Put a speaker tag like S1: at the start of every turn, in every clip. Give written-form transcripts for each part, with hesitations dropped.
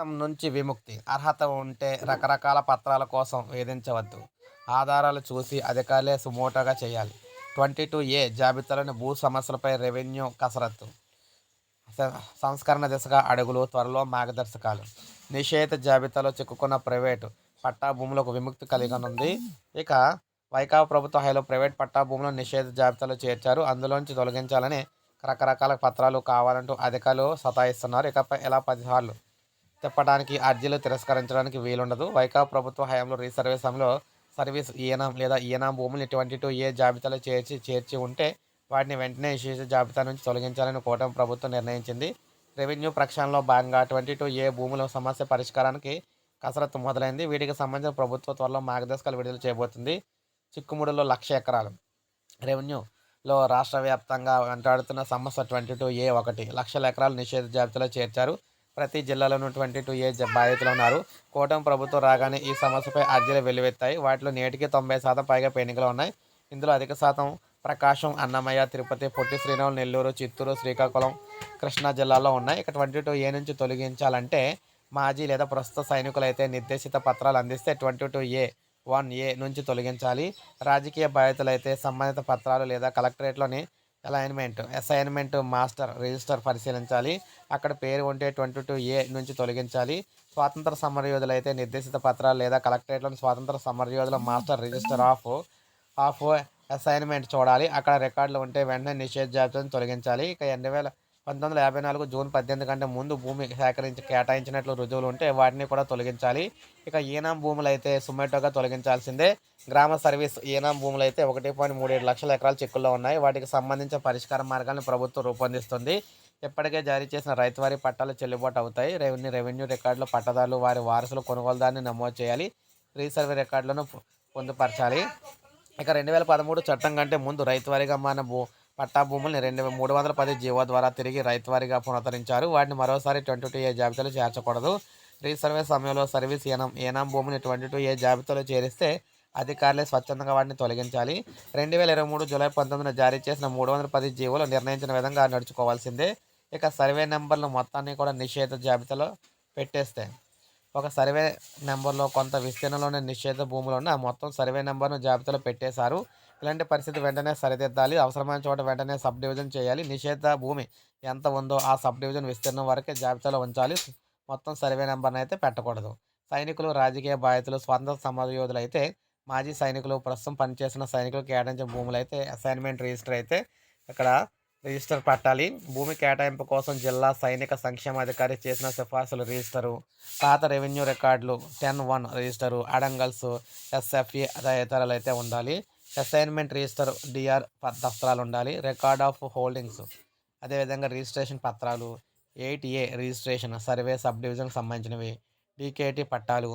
S1: చట్టం నుంచి విముక్తి. అర్హత ఉంటే రకరకాల పత్రాల కోసం వేధించవద్దు. ఆధారాలు చూసి అధికారులే సుమోటోగా చేయాలి. 22A జాబితాలోని భూ సమస్యలపై రెవెన్యూ కసరత్తు. సంస్కరణ దిశగా అడుగులు, త్వరలో మార్గదర్శకాలు. నిషేధ జాబితాలో చిక్కుకున్న ప్రైవేటు పట్టా భూములకు విముక్తి కలగనుంది. ఇక వైకాపా ప్రభుత్వ హయాంలో ప్రైవేట్ పట్టా భూములను నిషేధ జాబితాలో చేర్చారు. అందులోంచి తొలగించాలని రకరకాల పత్రాలు కావాలంటూ అధికారులు సతాయిస్తున్నారు. ఇకపై ఇలా 10 సార్లు తిప్పడానికి, అర్జీలు తిరస్కరించడానికి వీలుండదు. వైకాపా ప్రభుత్వ హయాంలో రీసర్వే సమయంలో సర్వీస్ ఈనాం లేదా ఈనాం భూములు 22A జాబితాలో చేర్చి ఉంటే వాటిని వెంటనే నిషేధ జాబితా నుంచి తొలగించాలని కూటమి ప్రభుత్వం నిర్ణయించింది. రెవెన్యూ ప్రక్షాళనలో భాగంగా 22A భూముల సమస్య పరిష్కారానికి కసరత్తు మొదలైంది. వీటికి సంబంధించిన ప్రభుత్వ త్వరలో మార్గదర్శకాలు విడుదల చేయబోతుంది. చిక్కుముడిలో 1,00,000 ఎకరాలు రెవెన్యూలో రాష్ట్ర వ్యాప్తంగా వెంటాడుతున్న సమస్య 22A లక్షల ఎకరాలు నిషేధ జాబితాలో చేర్చారు. ప్రతి జిల్లాలోనూ 22A బాధితులు ఉన్నారు. కూటమి ప్రభుత్వం రాగానే ఈ సమస్యపై అర్జీలు వెల్లువెత్తాయి. వాటిలో నేటికి 90% పైగా పెండింగ్లో ఉన్నాయి. ఇందులో అధిక శాతం ప్రకాశం, అన్నమయ్య, తిరుపతి, పొట్టి శ్రీరాములు, నెల్లూరు, చిత్తూరు, శ్రీకాకుళం, కృష్ణా జిల్లాల్లో ఉన్నాయి. ఇక 22A నుంచి తొలగించాలంటే మాజీ లేదా ప్రస్తుత సైనికులైతే నిర్దేశిత పత్రాలు అందిస్తే 22A1A నుంచి తొలగించాలి. రాజకీయ బాధితులైతే సంబంధిత పత్రాలు లేదా కలెక్టరేట్లోని అసైన్మెంట్ మాస్టర్ రిజిస్టర్ పరిశీలించాలి. అక్కడ పేరు ఉంటే 22A నుంచి తొలగించాలి. స్వాతంత్ర సమరయోధులైతే నిర్దేశిత పత్రాలు లేదా కలెక్టరేట్లోని స్వాతంత్ర సమరయోధుల మాస్టర్ రిజిస్టర్ ఆఫ్ అసైన్మెంట్ చూడాలి. అక్కడ రికార్డులు ఉంటే వెంటనే నిషేధ జాబితాను తొలగించాలి. ఇక 1954 జూన్ 18 కంటే ముందు భూమి కేటాయించినట్లు రుజువులు ఉంటే వాటిని కూడా తొలగించాలి. ఇక ఈనాం భూములు అయితే సుమోటోగా తొలగించాల్సిందే. గ్రామ సర్వీస్ ఈనాం భూములు అయితే 1.37 లక్షల ఎకరాల చిక్కుల్లో ఉన్నాయి. వాటికి సంబంధించిన పరిష్కార మార్గాలను ప్రభుత్వం రూపొందిస్తుంది. ఇప్పటికే జారీ చేసిన రైతువారీ పట్టాలు చెల్లుబాటు అవుతాయి. రెవెన్యూ రికార్డులో పట్టదారులు, వారి వారసులు కొనుగోలుదారుని నమోదు చేయాలి. రీసర్వే రికార్డులను పొందుపరచాలి. ఇక 2013 చట్టం కంటే ముందు రైతువారీగా మారిన పట్టా భూముల్ని 310 జీవో ద్వారా తిరిగి రైతువారీగా పునరుద్ధరించారు. వాటిని మరోసారి 22A జాబితాలో చేర్చకూడదు. రీసర్వే సమయంలో సర్వీస్ ఏనాం భూమిని 22A జాబితాలో చేరిస్తే అధికారులే స్వచ్ఛందంగా వాటిని తొలగించాలి. 2023 జూలై 19న జారీ చేసిన 310 జీవోలో నిర్ణయించిన విధంగా నడుచుకోవాల్సిందే. ఇక సర్వే నెంబర్లు మొత్తాన్ని కూడా నిషేధ జాబితాలో పెట్టేస్తే ఒక సర్వే నెంబర్లో కొంత విస్తీర్ణంలోని నిషేధ భూములు ఉన్న మొత్తం సర్వే నెంబర్ను జాబితాలో పెట్టేశారు. ఇలాంటి పరిస్థితి వెంటనే సరిదిద్దాలి. అవసరమైన చోట వెంటనే సబ్ డివిజన్ చేయాలి. నిషేధ భూమి ఎంత ఉందో ఆ సబ్ డివిజన్ విస్తీర్ణం వరకే జాబితాలో ఉంచాలి. మొత్తం సర్వే నెంబర్ని అయితే పెట్టకూడదు. సైనికులు, రాజకీయ బాధితులు, స్వాతంత్ర సమరయోధులు అయితే, మాజీ సైనికులు, ప్రస్తుతం పనిచేస్తున్న సైనికులు కేటాయించిన భూములు అయితే అసైన్మెంట్ రిజిస్టర్ అయితే ఇక్కడ రిజిస్టర్ పట్టాలి. భూమి కేటాయింపు కోసం జిల్లా సైనిక సంక్షేమాధికారి చేసిన సిఫార్సులు రిజిస్టరు, పాత రెవెన్యూ రికార్డులు 10(1) రిజిస్టరు, అడంగల్స్, ఎస్ఎఫ్ఈ తదితరాలు అయితే ఉండాలి. అసైన్మెంట్ రిజిస్టర్ డిఆర్ దస్త్రాలు ఉండాలి. రికార్డ్ ఆఫ్ హోల్డింగ్స్, అదేవిధంగా రిజిస్ట్రేషన్ పత్రాలు, 8A రిజిస్ట్రేషన్, సర్వే సబ్ డివిజన్కి సంబంధించినవి, డీకేటీ పట్టాలు,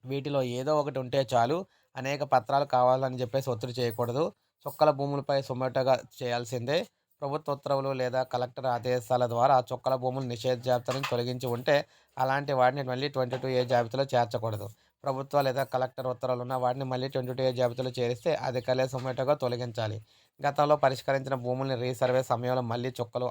S1: వీటిలో ఏదో ఒకటి ఉంటే చాలు. అనేక పత్రాలు కావాలని చెప్పేసి ఒత్తిడి చేయకూడదు. చుక్కల భూములపై సుమోటోగా చేయాల్సిందే. ప్రభుత్వ ఉత్తర్వులు లేదా కలెక్టర్ ఆదేశాల ద్వారా చుక్కల భూములు నిషేధ జాబితా నుంచి తొలగించి ఉంటే అలాంటి వాటిని మళ్ళీ 22A జాబితాలో చేర్చకూడదు. ప్రభుత్వ లేదా కలెక్టర్ ఉత్తర్వులు ఉన్న వాటిని మళ్ళీ 22A జాబితాలో చేరిస్తే అధికారులే సుమోటోగా తొలగించాలి. గతంలో పరిష్కరించిన భూముల్ని రీసర్వే సమయంలో మళ్ళీ చుక్కలు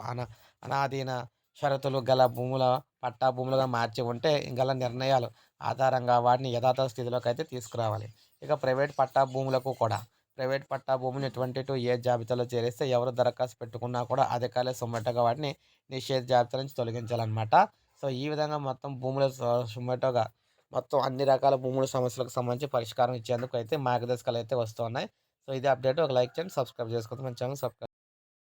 S1: అనాధీన షరతులు గల భూముల పట్టా భూములుగా మార్చి ఉంటే గల నిర్ణయాలు ఆధారంగా వాటిని యథాతథ స్థితిలోకి అయితే తీసుకురావాలి. ఇక ప్రైవేట్ పట్టా భూములకు కూడా ప్రైవేట్ పట్టా భూమిని 22A జాబితాలో చేరిస్తే ఎవరు దరఖాస్తు పెట్టుకున్నా కూడా అధికారులే సుమోటోగా వాటిని నిషేధ జాబితా నుంచి తొలగించాలన్నమాట. సో ఈ విధంగా మొత్తం భూముల సుమోటోగా మొత్తం అన్ని రకాల భూముల సమస్యలకు సంబంధించి పరిష్కారం ఇచ్చేందుకు అయితే మార్గదర్శకాలు అయితే వస్తున్నాయి. సో ఇది అప్డేట్. ఒక లైక్ చేయండి, సబ్స్క్రైబ్ చేసుకోండి. మన ఛానల్ సబ్స్క్రైబ్